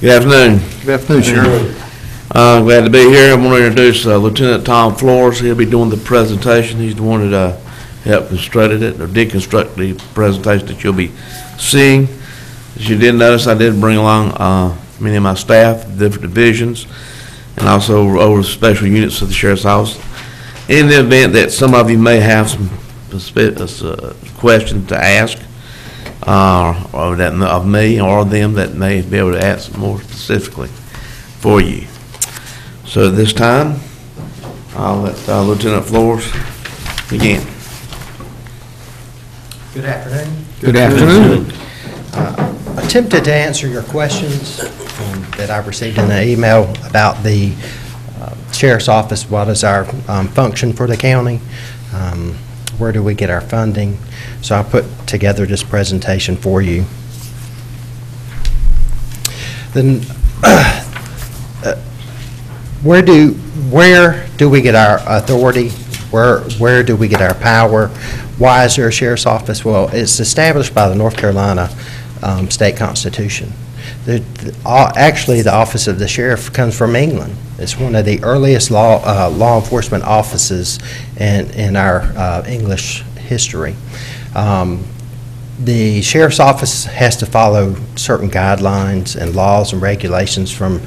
Good afternoon. Good afternoon, Sheriff. Glad to be here. I want to introduce Lieutenant Tom Flores. He'll be doing the presentation. He's the one that helped constructed it, or did construct the presentation that you'll be seeing. As you did notice, I did bring along many of my staff, different divisions, and also over special units of the Sheriff's Office. In the event that some of you may have some questions to ask, or that of me or them that may be able to answer more specifically for you. So at this time, I'll let Lieutenant Flores begin. Good afternoon. Good afternoon. Attempted to answer your questions that I received in the email about the Sheriff's Office. What is our function for the county? Where do we get our funding? So I put together this presentation for you. Then, where do we get our authority? Where do we get our power? Why is there a Sheriff's Office? Well, it's established by the North Carolina State Constitution. Actually, the office of the sheriff comes from England. It's one of the earliest law enforcement offices in our English history. The sheriff's office has to follow certain guidelines and laws and regulations from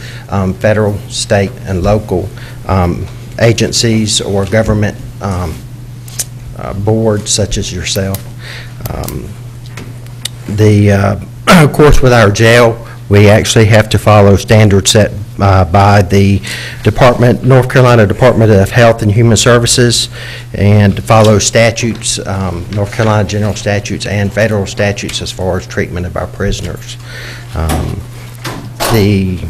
federal, state, and local agencies or government boards such as yourself. Of course, with our jail, we actually have to follow standards set by the North Carolina Department of Health and Human Services, and follow statutes, North Carolina general statutes and federal statutes as far as treatment of our prisoners. The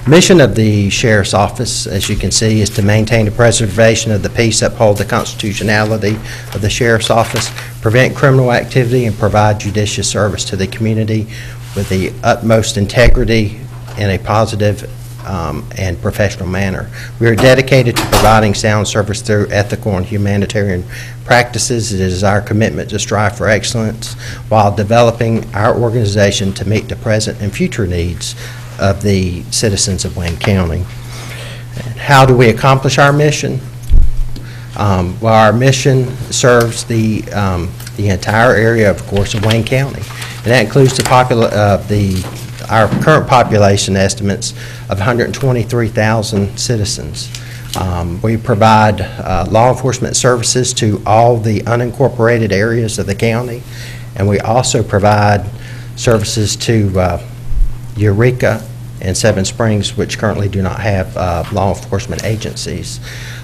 mission of the Sheriff's Office, as you can see, is to maintain the preservation of the peace, uphold the constitutionality of the Sheriff's Office, prevent criminal activity, and provide judicious service to the community with the utmost integrity in a positive and professional manner. We are dedicated to providing sound service through ethical and humanitarian practices. It is our commitment to strive for excellence while developing our organization to meet the present and future needs of the citizens of Wayne County. How do we accomplish our mission? Well, our mission serves the entire area, of course, of Wayne County. And that includes our current population estimates of 123,000 citizens. We provide law enforcement services to all the unincorporated areas of the county, and we also provide services to Eureka and Seven Springs, which currently do not have law enforcement agencies.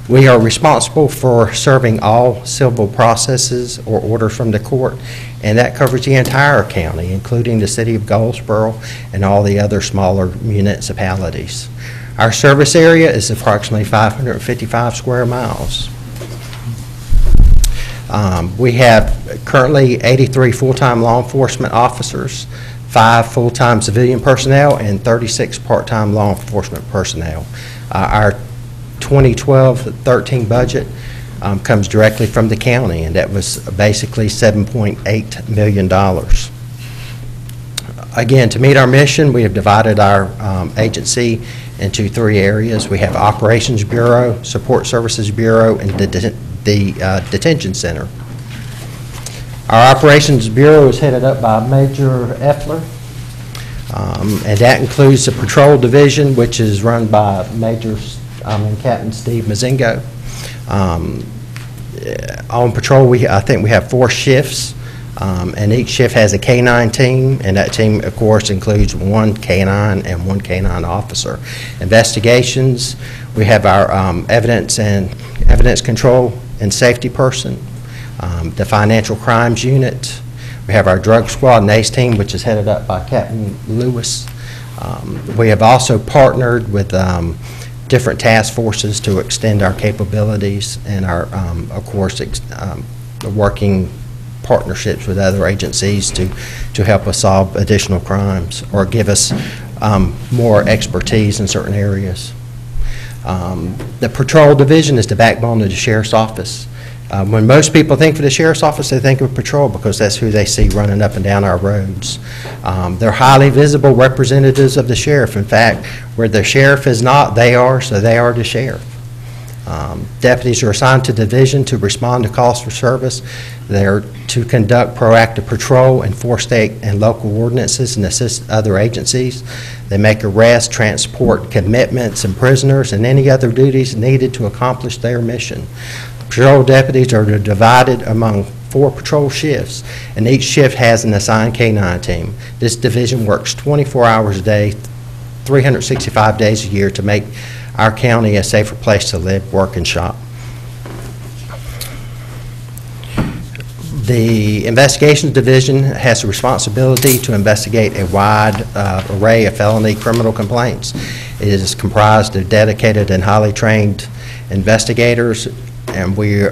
We are responsible for serving all civil processes or orders from the court, and that covers the entire county, including the city of Goldsboro and all the other smaller municipalities. Our service area is approximately 555 square miles. We have currently 83 full-time law enforcement officers, 5 full-time civilian personnel, and 36 part-time law enforcement personnel. Our 2012-13 budget comes directly from the county, and that was basically $7.8 million. Again, to meet our mission, we have divided our agency into 3 areas. We have Operations Bureau, Support Services Bureau, and the Detention Center. Our Operations Bureau is headed up by Major Effler, and that includes the Patrol Division, which is run by and Captain Steve Mazingo. On patrol, I think we have 4 shifts, and each shift has a K-9 team, and that team, of course, includes 1 K-9 and 1 K-9 officer. Investigations, we have our evidence control and safety person, the financial crimes unit. We have our drug squad and ACE team, which is headed up by Captain Lewis. We have also partnered with different task forces to extend our capabilities and our, of course, working partnerships with other agencies to help us solve additional crimes or give us more expertise in certain areas. The Patrol Division is the backbone of the Sheriff's Office. When most people think of the sheriff's office, they think of patrol because that's who they see running up and down our roads. They're highly visible representatives of the sheriff. In fact, where the sheriff is not, they are, so they are the sheriff. Deputies are assigned to division to respond to calls for service. They're to conduct proactive patrol, enforce state and local ordinances, and assist other agencies. They make arrests, transport commitments and prisoners, and any other duties needed to accomplish their mission. Patrol deputies are divided among 4 patrol shifts, and each shift has an assigned K-9 team. This division works 24 hours a day, 365 days a year to make our county a safer place to live, work, and shop. The Investigations Division has the responsibility to investigate a wide array of felony criminal complaints. It is comprised of dedicated and highly trained investigators, and we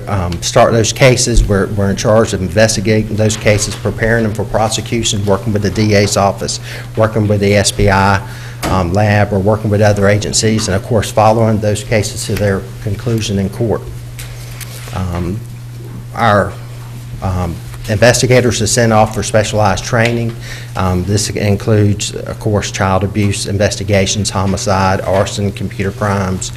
start those cases. We're in charge of investigating those cases, preparing them for prosecution, working with the DA's office, working with the SBI lab, or working with other agencies, and of course following those cases to their conclusion in court. Our investigators are sent off for specialized training. This includes, of course, child abuse investigations, homicide, arson, computer crimes,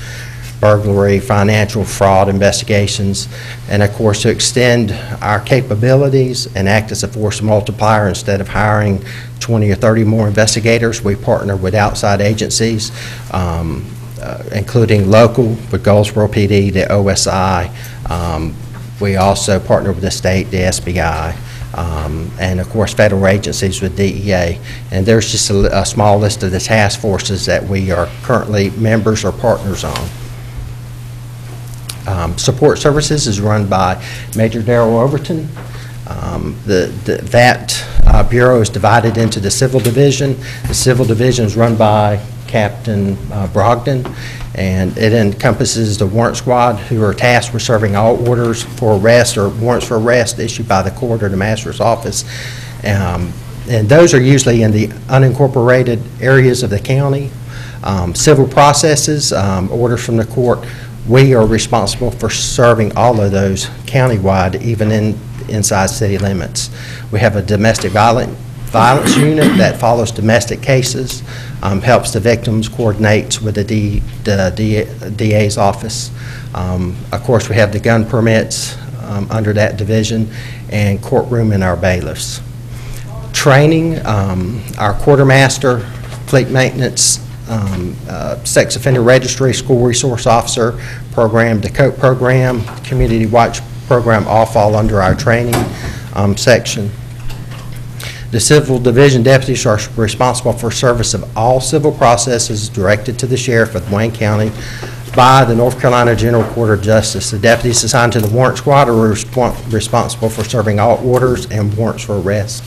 burglary, financial fraud investigations, and of course to extend our capabilities and act as a force multiplier. Instead of hiring 20 or 30 more investigators, we partner with outside agencies, including local with Goldsboro PD, the OSI. We also partner with the state, the SBI, and of course federal agencies with DEA. And there's just a small list of the task forces that we are currently members or partners on. Support Services is run by Major Darrell Overton. That bureau is divided into the Civil Division. The Civil Division is run by Captain Brogdon, and it encompasses the warrant squad, who are tasked with serving all orders for arrest or warrants for arrest issued by the court or the master's office. And those are usually in the unincorporated areas of the county. Civil processes, orders from the court, we are responsible for serving all of those countywide, even inside city limits. We have a domestic violence unit that follows domestic cases, helps the victims, coordinates with the DA's office. Of course, we have the gun permits under that division, and courtroom and our bailiffs. Training, our quartermaster, fleet maintenance, sex offender registry, school resource officer program, the COPE program, community watch program all fall under our training section. The Civil Division deputies are responsible for service of all civil processes directed to the sheriff of Wayne County by the North Carolina General Court of Justice. The deputies assigned to the warrant squad are responsible for serving all orders and warrants for arrest.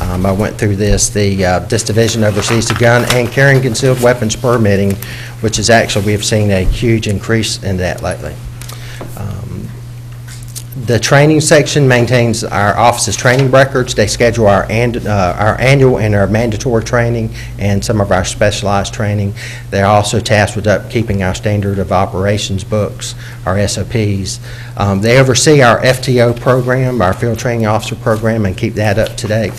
I went through this. This division oversees the gun and carrying concealed weapons permitting, which is actually, we have seen a huge increase in that lately. The training section maintains our office's training records. They schedule our annual and our mandatory training and some of our specialized training. They're also tasked with upkeeping our standard of operations books, our SOPs. They oversee our FTO program, our field training officer program, and keep that up to date.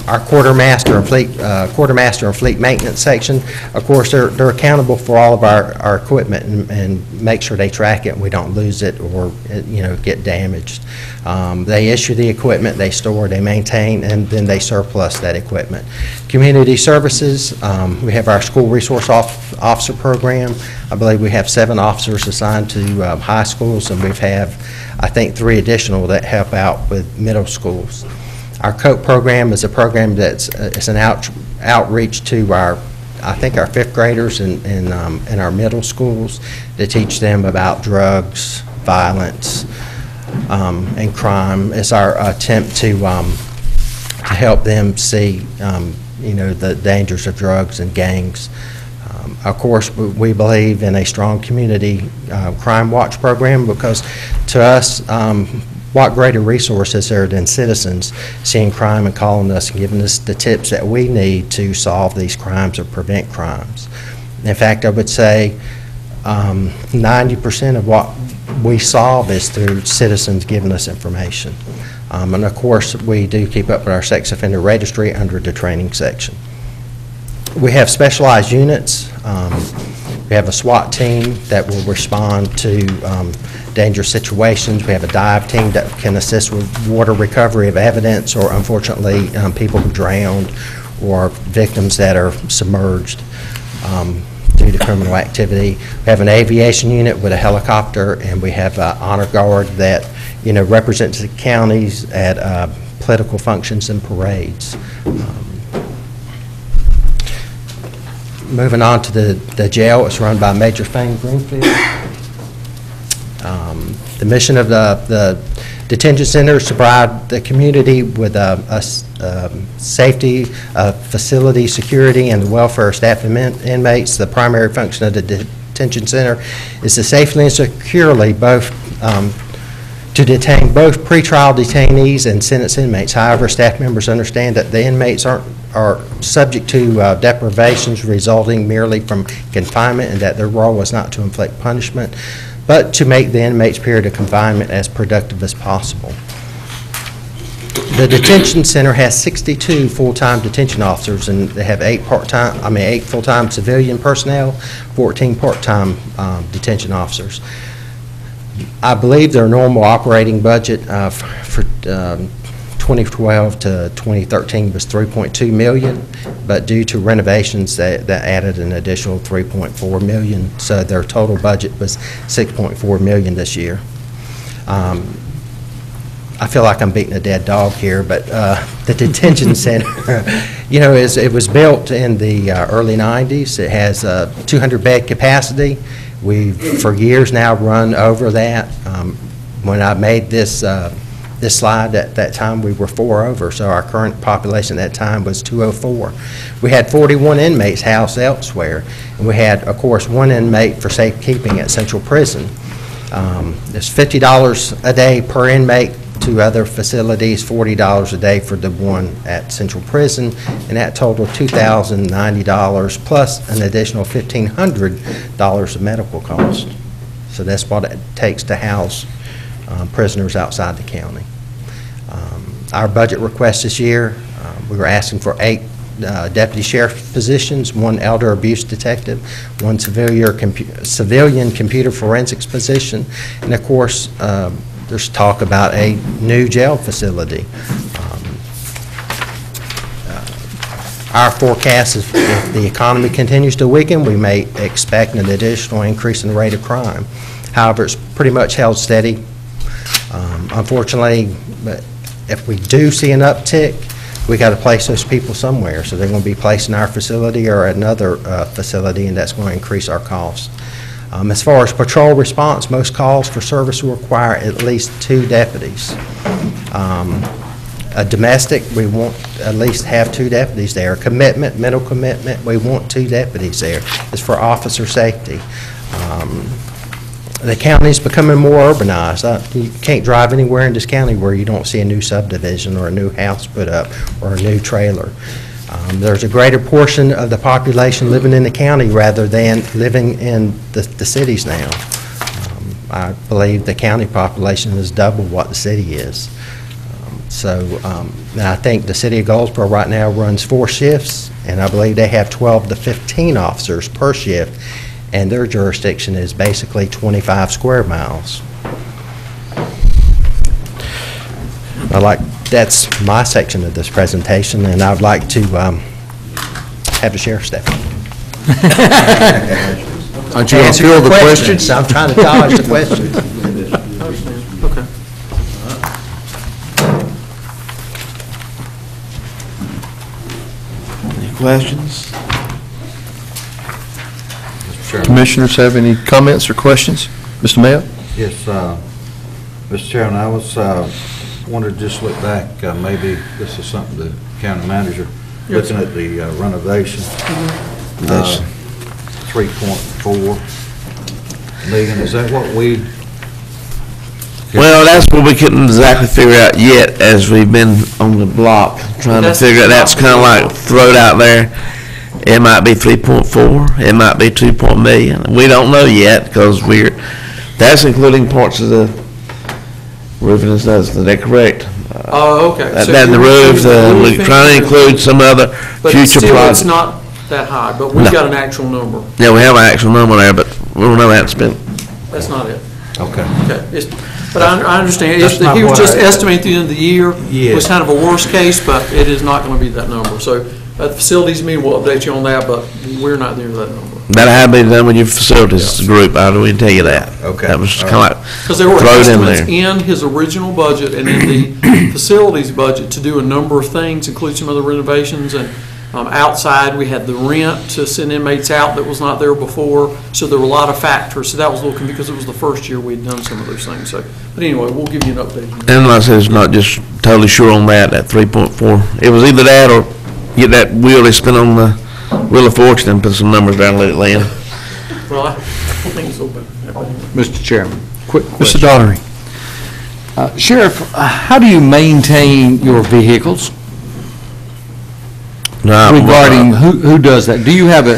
Our quartermaster and fleet maintenance section, of course, they're accountable for all of our equipment and make sure they track it and we don't lose it or get damaged. They issue the equipment, they store, they maintain, and then they surplus that equipment. Community services, we have our school resource officer program. I believe we have 7 officers assigned to high schools, and we have, I think, 3 additional that help out with middle schools. Our COPE program is a program that's it's an outreach to our 5th graders in our middle schools to teach them about drugs, violence, and crime. It's our attempt to help them see the dangers of drugs and gangs. Of course, we believe in a strong community crime watch program, because to us, what greater resource is there than citizens seeing crime and calling us and giving us the tips that we need to solve these crimes or prevent crimes. In fact, I would say 90% of what we solve is through citizens giving us information. And of course, we do keep up with our sex offender registry under the training section. We have specialized units. We have a SWAT team that will respond to dangerous situations. We have a dive team that can assist with water recovery of evidence, or unfortunately, people who drowned or victims that are submerged due to criminal activity. We have an aviation unit with a helicopter, and we have an honor guard that, represents the counties at political functions and parades. Moving on to the jail, it's run by Major Fane Greenfield. The mission of the detention center is to provide the community with safety, facility security, and the welfare of staff and inmates. The primary function of the detention center is to safely and securely to detain both pretrial detainees and sentenced inmates. However, staff members understand that the inmates are subject to deprivations resulting merely from confinement, and that their role is not to inflict punishment, but to make the inmate's period of confinement as productive as possible. The detention center has 62 full-time detention officers, and they have 8 full-time civilian personnel, 14 part-time detention officers. I believe their normal operating budget for 2012 to 2013 was $3.2 million, but due to renovations, that added an additional $3.4 million. So their total budget was $6.4 million this year. I feel like I'm beating a dead dog here, but the detention center, it was built in the early 90s. It has a 200-bed capacity. We've, for years now, run over that. When I made this slide, at that time we were 4 over, so our current population at that time was 204. We had 41 inmates housed elsewhere, and we had, of course, 1 inmate for safekeeping at Central Prison. It's $50 a day per inmate to other facilities, $40 a day for the one at Central Prison, and that totaled $2,090 plus an additional $1,500 of medical costs. So that's what it takes to house prisoners outside the county. Our budget request this year, we were asking for 8 deputy sheriff positions, 1 elder abuse detective, 1 civilian computer forensics position, and of course, there's talk about a new jail facility. Our forecast is if the economy continues to weaken, we may expect an additional increase in the rate of crime. However, it's pretty much held steady. Unfortunately, if we do see an uptick, we got to place those people somewhere. So they're going to be placed in our facility or another facility, and that's going to increase our costs. As far as patrol response, most calls for service will require at least 2 deputies. A domestic, we want at least have 2 deputies there. Commitment, mental commitment, we want 2 deputies there. It's for officer safety. The county's becoming more urbanized. You can't drive anywhere in this county where you don't see a new subdivision or a new house put up or a new trailer. There's a greater portion of the population living in the county rather than living in the cities now. I believe the county population is double what the city is. And I think the city of Goldsboro right now runs 4 shifts, and I believe they have 12 to 15 officers per shift, and their jurisdiction is basically 25 square miles. That's my section of this presentation, and I'd like to have the sheriff step in. Aren't you going to field the questions? I'm trying to dodge the questions. Okay. Any questions? Commissioners have any comments or questions? Mr. Mayo? Yes, Mr. Chairman, I was wanted to just look back. Maybe this is something the county manager looking at the renovation. 3.4 million. Is that what we? Well, that's what we couldn't exactly figure out yet, as we've been on the block trying to figure out. That's kind of like thrown out there. It might be 3.4, it might be 2 million. We don't know yet, because that's including parts of the roofing and stuff, is that correct? Oh, okay. So That and the you're roof, including the we're trying to include some other But future still, projects. it's not that high, but we've No. got an actual number. Yeah, we have an actual number there, but we don't know that spent. That's not it. Okay. Okay. But I understand. That's not He was what just I- estimating at the end of the year. Yeah. Was kind of a worst case, but it is not going to be that number. So at the facilities meeting, we'll update you on that, but we're not near that number. That'll have to be done with your facilities group, I don't even tell you that. Okay. That was just All kind of Because there were throw it in estimates there. in his original budget and in the facilities budget to do a number of things, include some other renovations and outside. We had the rent to send inmates out that was not there before. So there were a lot of factors. So that was a little, because it was the first year we'd done some of those things. So, but anyway, we'll give you an update. And like I said, it's not just totally sure on that 3.4. It was either that or get that wheel they spent on the Wheel of Fortune and put some numbers down and let it land. Well, I think it's open. Mr. Chairman, quick Mr. question. Daughtery. Sheriff, how do you maintain your vehicles? No, Regarding, who does that? Do you have a?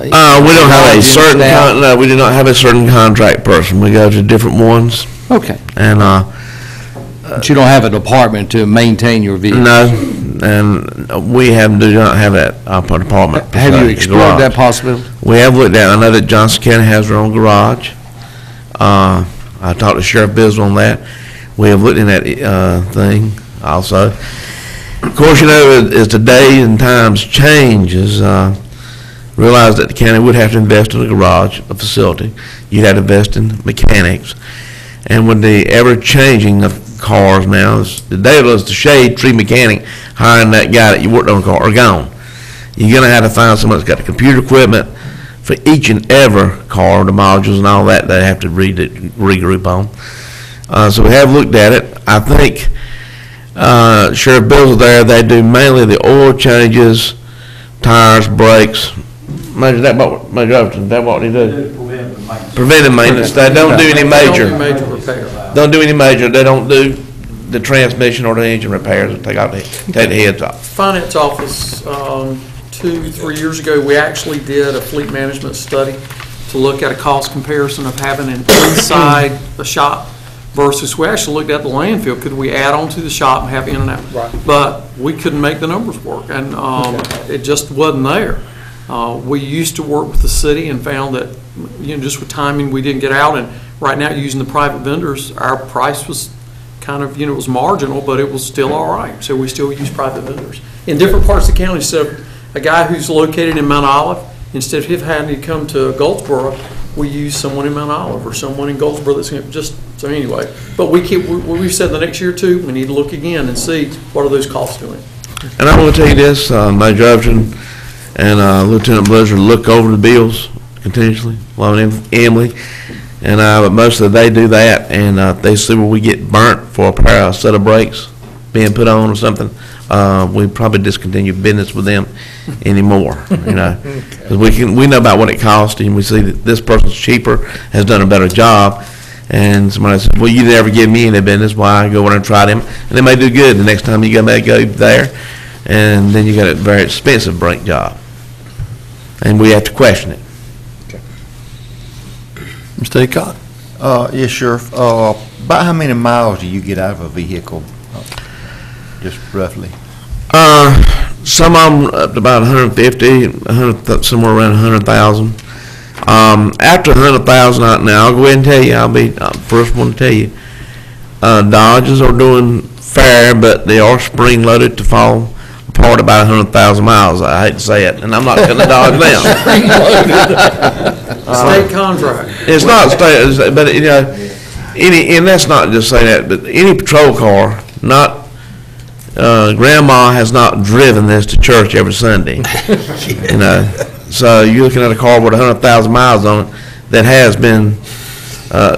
we don't have a certain, staff? no, we do not have a certain contract person. We go to different ones Okay, and, but you don't have a department to maintain your vehicles? no, and we do not have that department. per Have you se, explored garage. that possibility? We have looked at, I know that Johnson County has their own garage. I talked to Sheriff Bizzle on that. We have looked in that thing also. Of course, you know, as the day and times changes, realize that the county would have to invest in a garage, a facility. You'd have to invest in mechanics. And with the ever-changing of cars now, the day was the shade tree mechanic hiring that guy that you worked on a car are gone. You're gonna have to find someone that's got the computer equipment for each and every car, the modules and all that, they have to regroup on. So we have looked at it. I think Sheriff Bill's there, they do mainly the oil changes, tires, brakes. Major, that what they do? Preventive maintenance. They don't do any major. Major repair. Don't do any major. They don't do the transmission or the engine repairs. Take the heads off. Finance office, 2-3 years ago, we actually did a fleet management study to look at a cost comparison of having an inside the shop versus, we actually looked at the landfill. Could we add on to the shop and have in and out? Right. But we couldn't make the numbers work, and it just wasn't there. We used to work with the city and found that, just with timing, we didn't get out, and right now, using the private vendors, our price was kind of, it was marginal, but it was still all right. So we still use private vendors. In different parts of the county, so a guy who's located in Mount Olive, instead of him having to come to Goldsboro, we use someone in Mount Olive or someone in Goldsboro that's going to just, so anyway. But we've said the next year or two, we need to look again and see what are those costs doing. And I want to tell you this, Major Overton and Lieutenant Blizzard look over the bills continuously, along with Emily. And but mostly they do that, and they see where we get burnt for a pair of set of brakes being put on or something. We probably discontinue business with them anymore, because we know about what it costs, and we see that this person's cheaper, has done a better job. And somebody says, well, you never give me any business, why I go in and try them? And they may do good the next time you go there, and then you got a very expensive brake job. And we have to question it. Mr. Aycock? Yes, Sheriff. About how many miles do you get out of a vehicle, just roughly? Some of them up to about 150, somewhere around 100,000. After 100,000 out now, I'll go ahead and tell you, I'll be first one to tell you, Dodges are doing fair, but they are spring loaded to fall apart about 100,000 miles. I hate to say it, and I'm not cutting the Dodge down. State contract. It's not state, but and that's not just saying that, but any patrol car, not, grandma has not driven this to church every Sunday. So you're looking at a car with 100,000 miles on it that has been,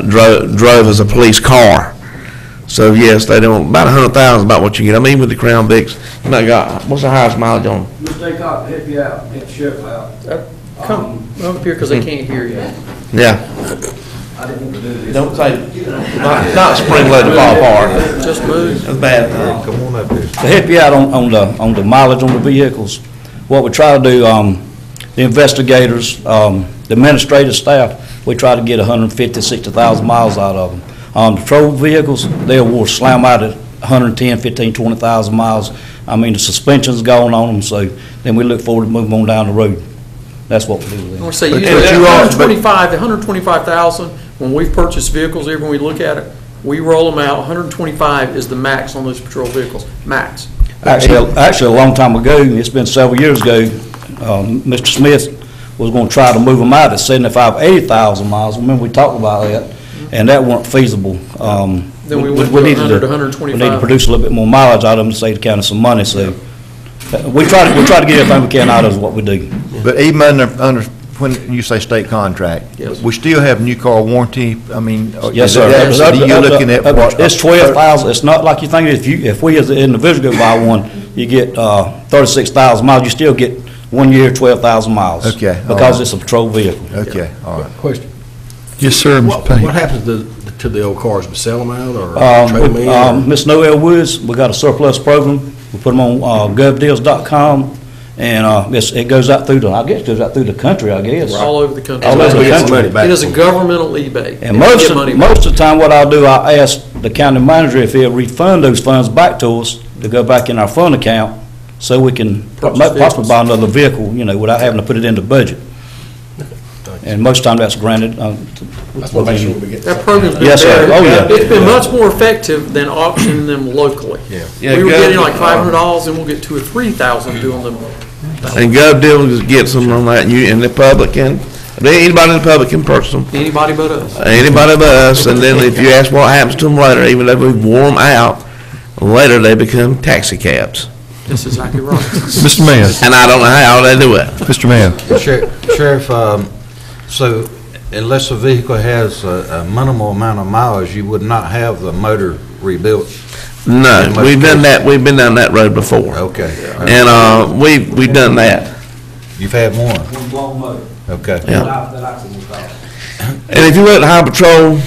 drove as a police car. So yes, they don't, about 100,000 about what you get. I mean, with the Crown Vics, you might got, what's the highest mileage on them? Mr. Aycock, help you out, help the sheriff out. Come up here because they can't hear you. Yeah. I didn't want to do this. Don't say, not spring loaded to fall apart. Just move. That's bad. Come on up here. To help you out on the mileage on the vehicles, what we try to do, the investigators, the administrative staff, we try to get 150, 60,000 miles out of them. The patrol vehicles, they will slam out at 110, 15, 20,000 miles. I mean, the suspension's going on them, so then we look forward to moving on down the road. That's what we do with I them. want to say, But usually you all- the 125,000, when we've purchased vehicles, even when we look at it, we roll them out, 125 is the max on those patrol vehicles, max. Actually, a long time ago, it's been several years ago, Mr. Smith was going to try to move them out at 75, 80,000 miles. Remember, we talked about that, and that weren't feasible. Then we went to needed 100 to We 125. need to produce a little bit more mileage out of them to save the county some money, so we try to get everything we can out of what we do. But even under, when you say state contract, Yes. we still have new car warranty, I mean. Yes, is sir. that- so you're looking at what? It's 12,000, it's not like you think, if we as an individual go buy one, you get 36,000 miles, you still get 1 year, 12,000 miles. Okay, all Because right. it's a patrol vehicle. Okay, all right. Question. Yes, sir, Mr. What Payne. happens to the old cars? We sell them out or trade them in? Ms. Noel Woods, we got a surplus program, we put them on govdeals.com, and it goes out through I guess it goes out through the country, I guess. All over the country. All over the Get some country. money back It is a from governmental eBay. And You most get money of, back. most of the time, what I'll do, I'll ask the county manager if he'll refund those funds back to us to go back in our fund account, so we can Purchase possibly vehicles. buy another vehicle, without having to put it in the budget. And most of the time, that's granted. That's what makes sure we get. That program's been Yes, sir. very, Oh, yeah. it's been much more effective than auctioning them locally. Yeah. Yeah, We were Gov- getting like $500, and we'll get 2,000 or 3,000 doing them. And Gov Deals gets them on that, and the public can, anybody in the public can purchase them. Anybody but us. Anybody but us, and then if you ask what happens to them later, even though we've worn them out, later they become taxi cabs. That's exactly right. Mr. Mann, And I don't know how they do it. Mr. Mann. Sheriff, so unless a vehicle has a minimal amount of mileage, you would not have the motor rebuilt? No, we've done that, we've been down that road before. Okay. And, we've done that. You've had one? One blown motor. Okay. Yeah. That accident was called. And if you look at High Patrol,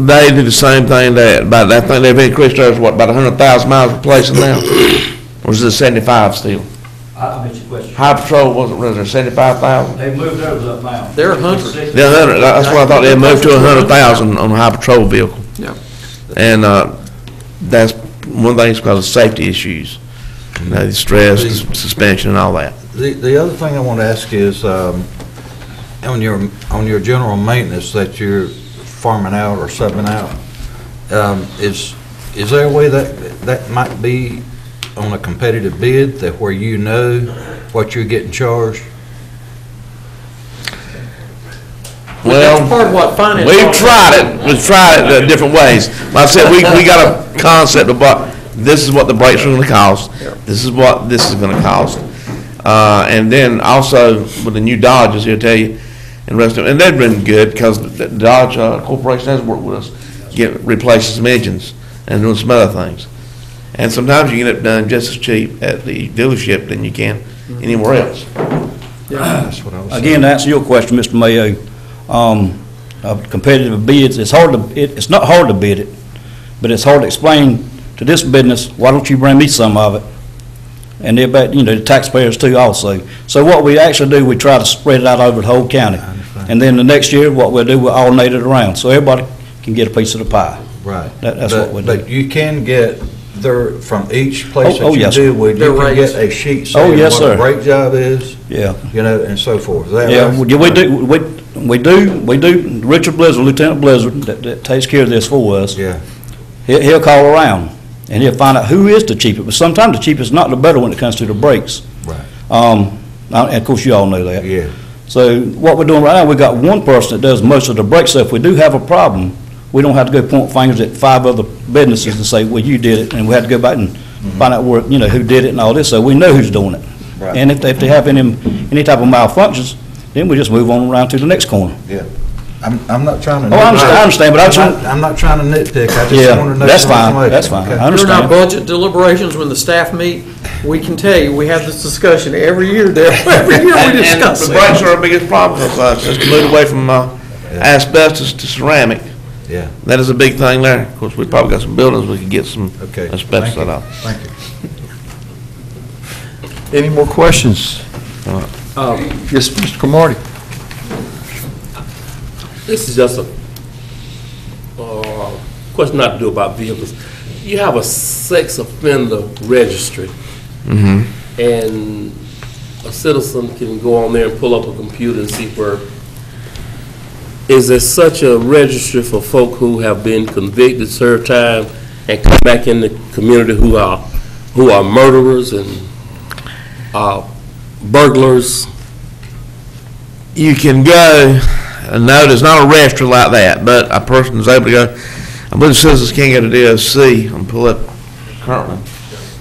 they do the same thing that, about, I think they've increased theirs, what, about 100,000 miles replacing now? Or is it 75 still? I bet your question. High Patrol, was it 75,000? They moved theirs up now. They're 100. Yeah, 100, that's what I thought, they moved to 100,000 on a High Patrol vehicle. Yeah. And, that's one thing, because of safety issues. The stress, the suspension and all that. The other thing I want to ask is, on your general maintenance that you're farming out or subbing out, is there a way that might be on a competitive bid, that where you know what you're getting charged? Well, That's part of what finance. we've tried it different ways. Like I said, we got a concept of what, this is what the brakes are gonna cost, this is what this is gonna cost. And then also with the new Dodges, he'll tell you, and rest of, and they've been good, because the Dodge Corporation has worked with us, replacing some engines and doing some other things. And sometimes you get it done just as cheap at the dealership than you can anywhere else. That's what I was saying. Again, to answer your question, Mr. Mayo, competitive bids, it's not hard to bid it, but it's hard to explain to this business, why don't you bring me some of it? And the taxpayers too also. So what we actually do, we try to spread it out over the whole county. And then the next year, what we'll do, we'll alternate it around, so everybody can get a piece of the pie. Right. That's what we do. But you can get from each place Oh, that you yes. deal with, you Their can rates. get a sheet Oh, saying yes, what sir. a brake job is, Yeah. and so forth. Is that Yeah, right? we do. Richard Blizzard, Lieutenant Blizzard, that takes care of this for us. Yeah. He'll call around, and he'll find out who is the cheapest, but sometimes the cheapest is not the better when it comes to the brakes. Right. And of course, you all know that. Yeah. So what we're doing right now, we got one person that does most of the brake stuff. If we do have a problem, we don't have to go point fingers at 5 other businesses and say, well, you did it, and we had to go back and find out where, who did it and all this, so we know who's doing it. Right. And if they have any type of malfunctions, then we just move on around to the next corner. Yeah. I'm not trying to. Oh, I understand, but I just I'm not trying to nitpick, I just Yeah, want to know. that's some fine, information. that's fine. Okay. I During our understand. budget deliberations, when the staff meet, we can tell you, we have this discussion every year there. Every year we And discuss the it. brakes are our biggest problem, because just to move away from asbestos to ceramic. Yeah. That is a big thing there. Of course, we probably got some buildings we could get some Okay. asbestos Thank you. out of. Thank you. Any more questions? Yes, Mr. Cromartie? This is just a question not to do about vehicles. You have a sex offender registry, and a citizen can go on there and pull up a computer and see where. Is there such a registry for folk who have been convicted, served time, and come back in the community who are murderers and burglars? You can go, no, there's not a registry like that, but a person is able to go, I believe citizens can go to DOC and pull up currently.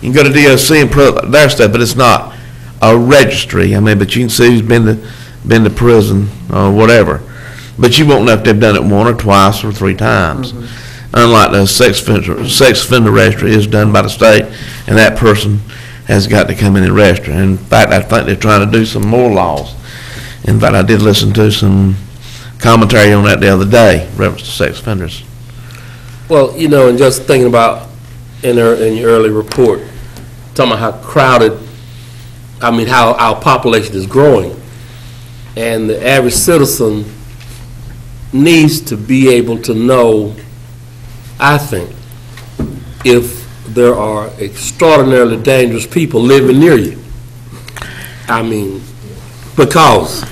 You can go to DOC and pull up their stuff, but it's not a registry. I mean, but you can see who's been to prison or whatever. But you won't know if they've done it one or twice or 3 times. Unlike the sex offender registry is done by the state, and that person has got to come in and register. In fact, I think they're trying to do some more laws. In fact, I did listen to some commentary on that the other day, reference to sex offenders. Well, you know, and just thinking about in your early report, talking about how crowded, how our population is growing, and the average citizen needs to be able to know, I think, if there are extraordinarily dangerous people living near you. Because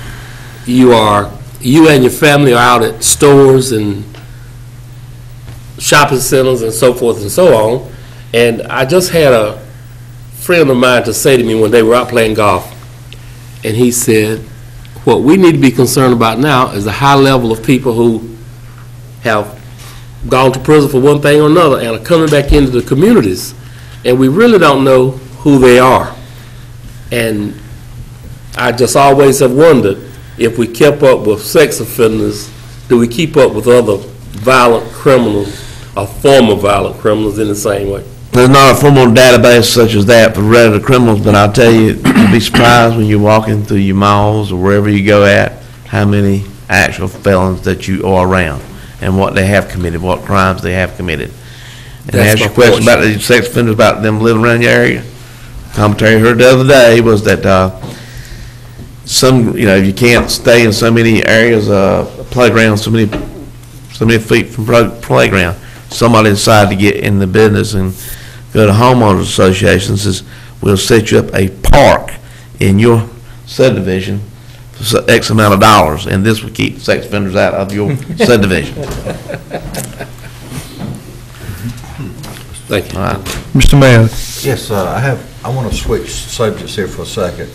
you and your family are out at stores and shopping centers and so forth and so on. And I just had a friend of mine to say to me when they were out playing golf, and he said, what we need to be concerned about now is the high level of people who have gone to prison for one thing or another and are coming back into the communities, and we really don't know who they are. And I just always have wondered, if we kept up with sex offenders, do we keep up with other violent criminals or former violent criminals in the same way? There's not a formal database such as that for regular criminals, but I'll tell you, you'd be surprised when you're walking through your malls or wherever you go at, how many actual felons that you are around and what they have committed, what crimes they have committed. And That's ask your my question about the sex offenders, about them living around your area. Commentary I heard the other day was that you can't stay in so many areas, playgrounds, so many feet from playground. Somebody decided to get in the business and go to homeowners associations, says, we'll set you up a park in your subdivision for X amount of dollars, and this will keep sex offenders out of your subdivision. Thank you. All right. Mr. Mayor? Yes, I want to switch subjects here for a second.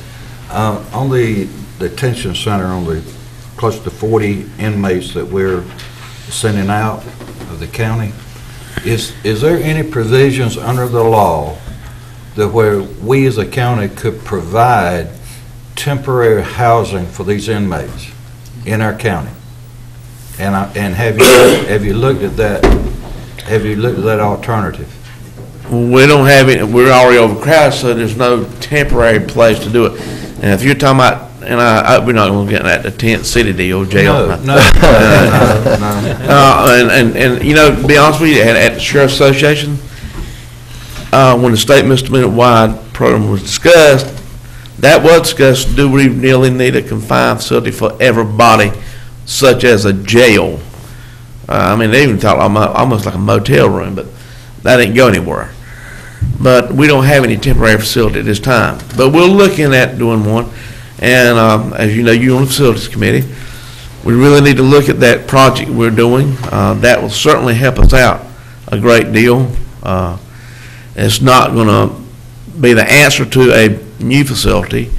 On the detention center, on the close to 40 inmates that we're sending out of the county, is there any provisions under the law that where we as a county could provide temporary housing for these inmates in our county? And have you looked at that? Have you looked at that alternative? We don't have it, we're already overcrowded, so there's no temporary place to do it. And if you're talking about, and we're not going to get at the tent city deal, jail. No. And to be honest with you, at the Sheriff's Association, when the state misdemeanor-wide program was discussed, that was discussed, do we really need a confined facility for everybody, such as a jail? They even talk almost like a motel room, but that didn't go anywhere. But we don't have any temporary facility at this time. But we're looking at doing one. And as you know, you're on the facilities committee. We really need to look at that project we're doing. That will certainly help us out a great deal. It's not going to be the answer to a new facility,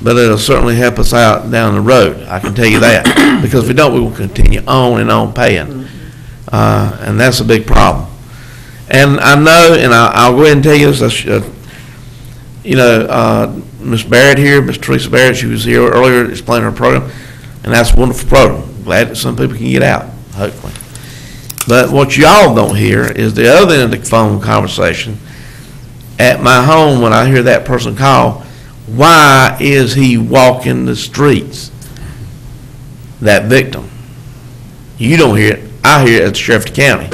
but it'll certainly help us out down the road. I can tell you that. Because if we don't, we will continue on and on paying. And that's a big problem. And I know, and I'll go ahead and tell you this, Ms. Barrett here, Ms. Teresa Barrett, she was here earlier explaining her program, and that's a wonderful program. Glad that some people can get out, hopefully. But what y'all don't hear is the other end of the phone conversation. At my home, when I hear that person call, why is he walking the streets? That victim. You don't hear it. I hear it at the Sheriff of the county.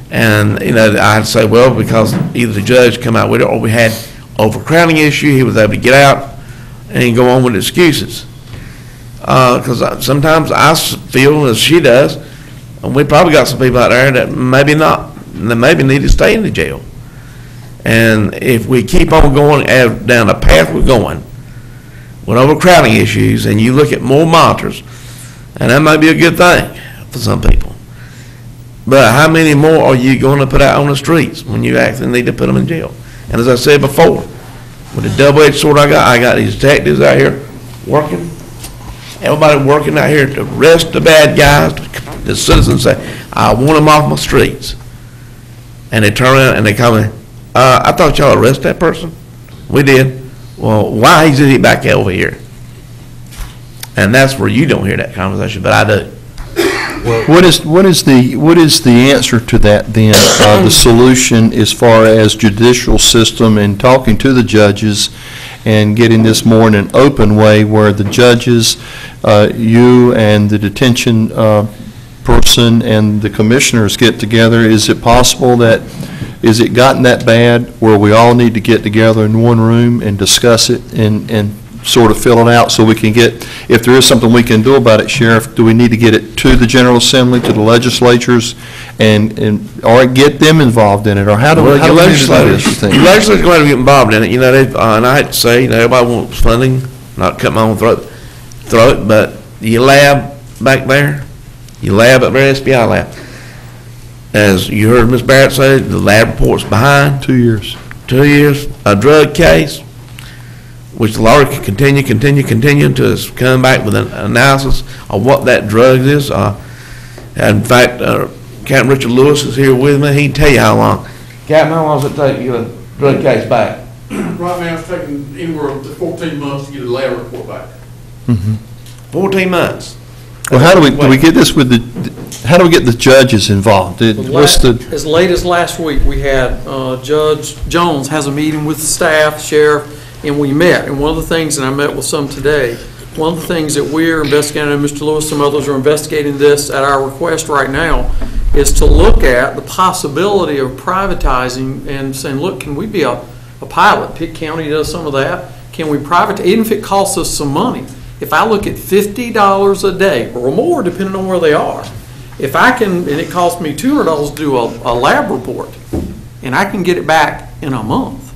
And, I'd say, well, because either the judge come out with it or we had overcrowding issue, he was able to get out, and go on with excuses. Because sometimes I feel as she does, and we probably got some people out there that maybe not, that maybe need to stay in the jail. And if we keep on going down the path we're going with overcrowding issues, and you look at more monitors, and that might be a good thing for some people, but how many more are you going to put out on the streets when you actually need to put them in jail? And as I said before, with the double-edged sword I got these detectives out here working, everybody working out here to arrest the bad guys. The citizens say, I want them off my streets. And they turn around and they come in, I thought y'all arrested that person? We did. Well, why is he back over here? And that's where you don't hear that conversation, but I do. What is the answer to that then? The solution as far as judicial system and talking to the judges and getting this more in an open way where the judges, you and the detention person and the commissioners get together? Is it possible that, is it gotten that bad where we all need to get together in one room and discuss it and sort of fill it out so we can get, if there is something we can do about it, Sheriff, do we need to get it to the General Assembly, to the legislatures, or get them involved in it, or how do we need to do this, you think? The legislators are going to get involved in it. You know, and I hate to say, you know, everybody wants funding, not cut my own throat, but your lab back there, your lab up there, SBI lab, as you heard Ms. Barrett say, the lab report's behind. 2 years. 2 years. A drug case, which the lawyer can continue until it's come back with an analysis of what that drug is. In fact, Captain Richard Lewis is here with me. He can tell you how long. Captain, how long does it take to get a drug case back? Right now, it's taking anywhere up to 14 months to get a lab report back. 14 months. Well, how do we get this with how do we get the judges involved? What's the? As late as last week, we had Judge Jones has a meeting with the staff, sheriff, and we met. And one of the things, and I met with some today, one of the things that we're investigating, and Mr. Lewis, some others are investigating this at our request right now, is to look at the possibility of privatizing and saying, look, can we be a pilot? Pitt County does some of that. Can we privatize, even if it costs us some money? If I look at $50 a day or more, depending on where they are, if I can, and it costs me $200 to do a lab report, and I can get it back in a month,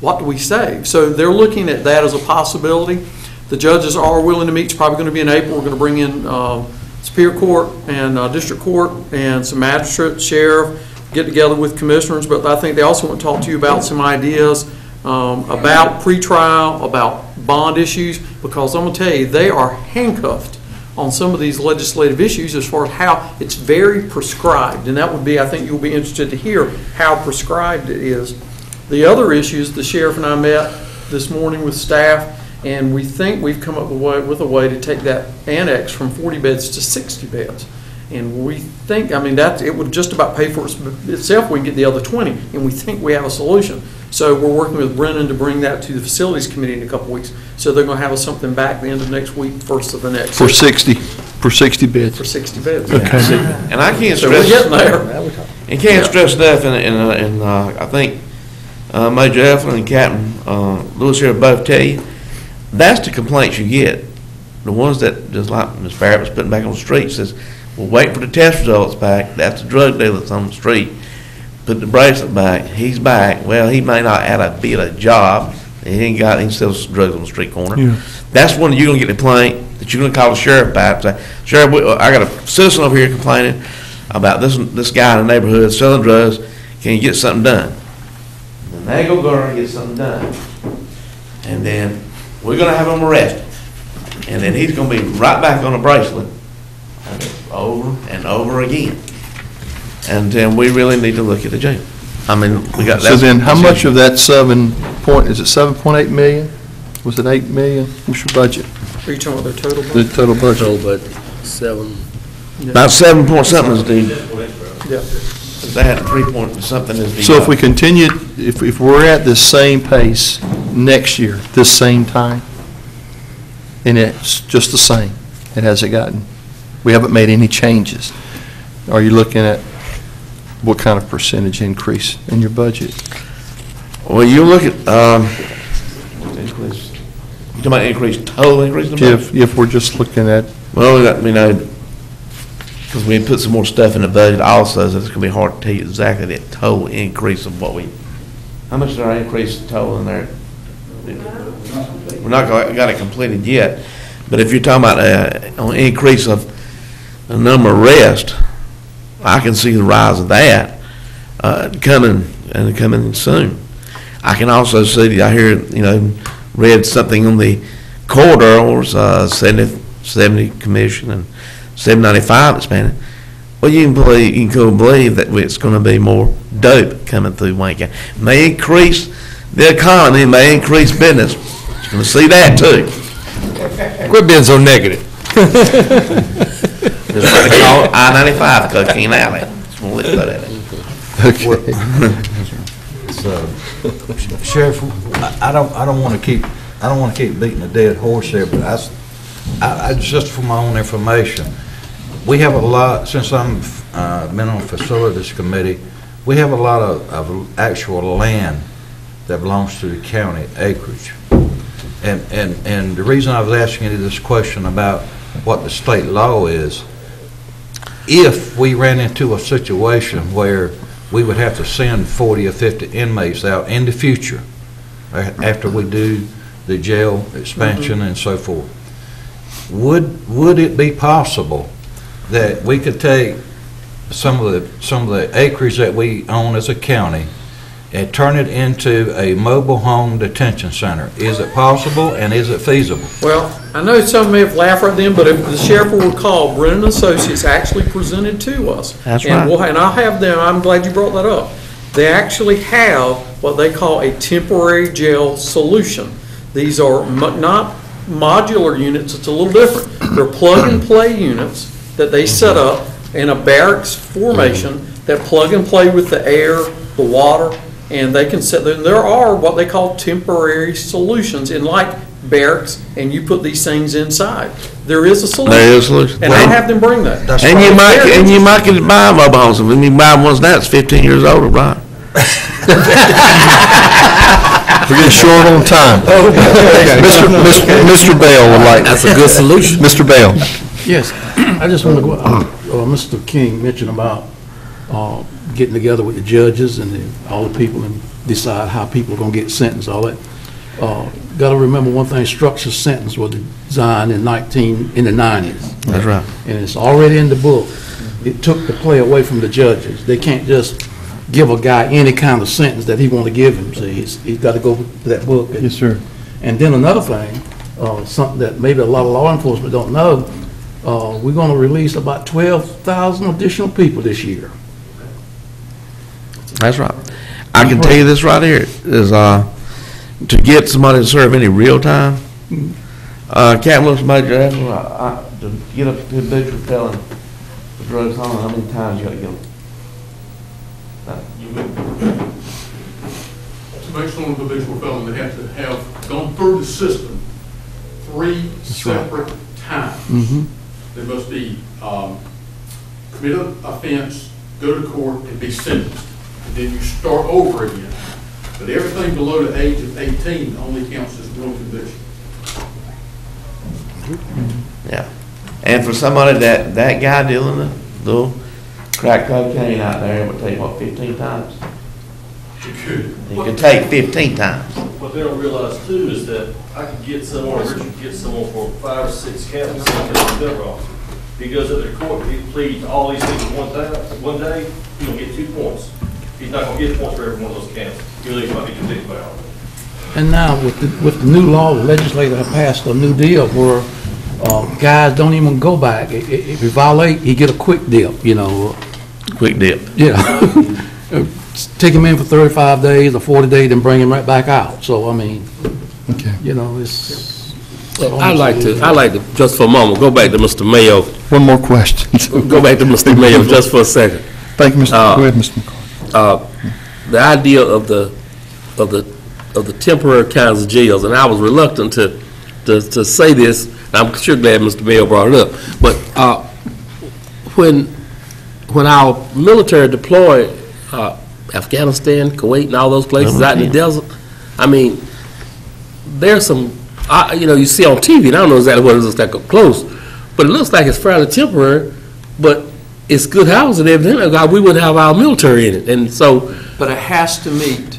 what do we save? So they're looking at that as a possibility. The judges are willing to meet. It's probably going to be in April. We're going to bring in Superior Court and District Court and some magistrates, sheriff, get together with commissioners. But I think they also want to talk to you about some ideas about pretrial, about bond issues, because I'm going to tell you, they are handcuffed on some of these legislative issues as far as how it's very prescribed. And that would be, I think you'll be interested to hear how prescribed it is. The other issues, the sheriff and I met this morning with staff, and we think we've come up with a way to take that annex from 40 beds to 60 beds. And we think, I mean, it would just about pay for itself. We can get the other 20, and we think we have a solution. So we're working with Brennan to bring that to the Facilities Committee in a couple weeks. So they're going to have us something back the end of next week, first of the next. For 60 beds. For 60 beds. Okay. And I can't So stress. we're getting there. And can't stress enough, and I think Major Eflin and Captain Lewis here both tell you, that's the complaints you get. The ones that, just like Ms. Barrett was putting back on the street, says, we're waiting for the test results back. That's the drug dealer that's on the street. Put the bracelet back. He's back. Well, he may not be at a job. He ain't got any sells drugs on the street corner. Yeah. That's when you're going to get a complaint that you're going to call the sheriff back and say, Sheriff, I got a citizen over here complaining about this guy in the neighborhood selling drugs. Can you get something done? And they go and get something done. And then we're going to have him arrested. And then he's going to be right back on a bracelet over and over again. And then we really need to look at the jail. I mean, we got. So then, how much of that is it 7.8 million? Was it 8 million? What's your budget? Are you talking about their total The budget? total budget? So, but 7. About 7 point something is the, Yeah. they had 3 point something is the. So if we continue, if we're at the same pace next year, this same time, and it's just the same, it hasn't gotten, we haven't made any changes, are you looking at what kind of percentage increase in your budget? Well, you look at, talking about increase, total increase in the budget? If we're just looking at, Well, because we put some more stuff in the budget also, so it's gonna be hard to tell you exactly that total increase of what how much is our increase total in there? We're not got it completed yet, but if you're talking about an increase of the number of arrests, I can see the rise of that coming soon. I can also see, I hear, read something on the corridors, 70 commission and 795 expanded. Well, you can go believe that it's going to be more dope coming through Wayne County. May increase the economy, may increase business. You're going to see that too. Quit being so negative. Just what they call I-95, Cocaine Alley. Just want to look at it. So, Sheriff, I don't want to keep beating a dead horse here, but I just for my own information, we have a lot, since I'm been on facilities committee, we have a lot of actual land that belongs to the county acreage. And the reason I was asking you this question about what the state law is, if we ran into a situation where we would have to send 40 or 50 inmates out in the future, after we do the jail expansion and so forth, would it be possible that we could take some of the acreage that we own as a county and turn it into a mobile home detention center? Is it possible, and is it feasible? Well, I know some may have laughed at them, but if the sheriff will recall, Brennan Associates actually presented to us. That's and right. And I'll have them, I'm glad you brought that up. They actually have what they call a temporary jail solution. These are not modular units, it's a little different. They're plug-and-play units that they set up in a barracks formation that plug and play with the air, the water, and they can set there. There are what they call temporary solutions in like barracks, and you put these things inside. There is a solution. There is a solution. And I'll have them bring that. And you might get to buy mobile homes. When you buy ones now, it's 15 years old, right? we're getting short on time. Mr. Bell would like. That's a good solution. Mr. Bell. Yes, I just want to go, Mr. King mentioned about getting together with the judges and all the people and decide how people are going to get sentenced, all that. Got to remember one thing, structured sentence was designed in the 90s. That's right. And it's already in the book. It took the play away from the judges. They can't just give a guy any kind of sentence that he want to give him. So he's got to go to that book. Yes, sir. And then another thing, something that maybe a lot of law enforcement don't know, we're going to release about 12,000 additional people this year. That's right. I can tell you this right here is to get somebody to serve any real time. Captain Wilson Major, to get up to a habitual felon for drugs, I don't know how many times you got to get them. To make someone a habitual felon, they have to have gone through the system 3 separate times. They must be commit an offense, go to court, and be sentenced. And then you start over again. But everything below the age of 18 only counts as one conviction. Yeah. And for somebody that guy dealing the little crack cocaine out there, it would take, what, 15 times? You could. He could take 15 times. What they don't realize too is that I could get someone, Richard could get someone for 5 or 6 counts, and say he's a federal officer. He goes up to the court, he pleads all these things one day, he's gonna get 2 points. He's not gonna get points for every one of those counts. He'll at least might be convicted by all of them. And now with the new law, the legislature have passed a new deal where guys don't even go back. If you violate, you get a quick dip, Quick dip. Yeah. Take him in for 35 days or 40 days, then bring him right back out. So, I mean, Okay. it's... I'd like to, just for a moment, go back to Mr. Mayo. One more question. Go back to Mr. Mayo just for a second. Thank you, Mr. Go ahead, Mr. McCarthy. The idea of the temporary kinds of jails, and I was reluctant to say this, and I'm sure glad Mr. Mayo brought it up, but when our military deployed Afghanistan, Kuwait, and all those places out in the desert, I mean, there's some you see on TV, and I don't know exactly what it looks like up close, but it looks like it's fairly temporary, but it's good housing, evidently, we would have our military in it, and so. But it has to meet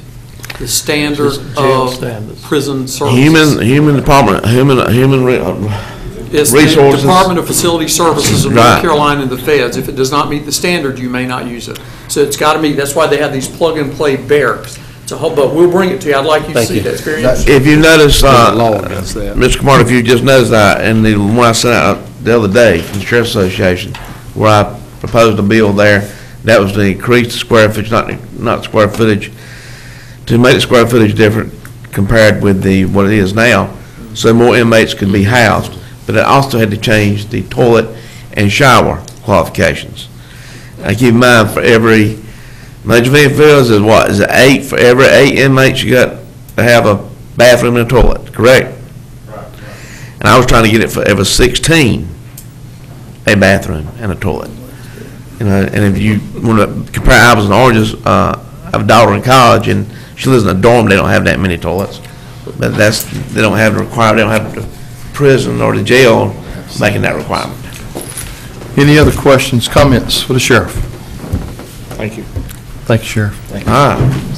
the standard jail of standards. prison services. Human department, It's the resources. Department of Facility Services of Right. North Carolina and the feds. If it does not meet the standard, you may not use it. So it's got to meet, that's why they have these plug-and-play barracks. But we'll bring it to you. I'd like you to Thank see you. that experience. If you notice, law against that. Mr. Carter, if you just noticed that, and the one I sent out the other day from the Sheriff's Association, where I proposed a bill there, that was to increase the square footage, not square footage, to make the square footage different compared with what it is now, so more inmates could be housed. But it also had to change the toilet and shower qualifications. Now keep in mind, for every, Major Vinnie Fields is what, is it 8? For every 8 inmates, you got to have a bathroom and a toilet, correct? Right. And I was trying to get it for every 16, a bathroom and a toilet. You know, and if you want to compare apples and oranges, I have a daughter in college, and she lives in a dorm. They don't have that many toilets, but they don't have the requirement. They don't have the prison or the jail making that requirement. Any other questions, comments for the sheriff? Thank you. Thank you, Sheriff. All right.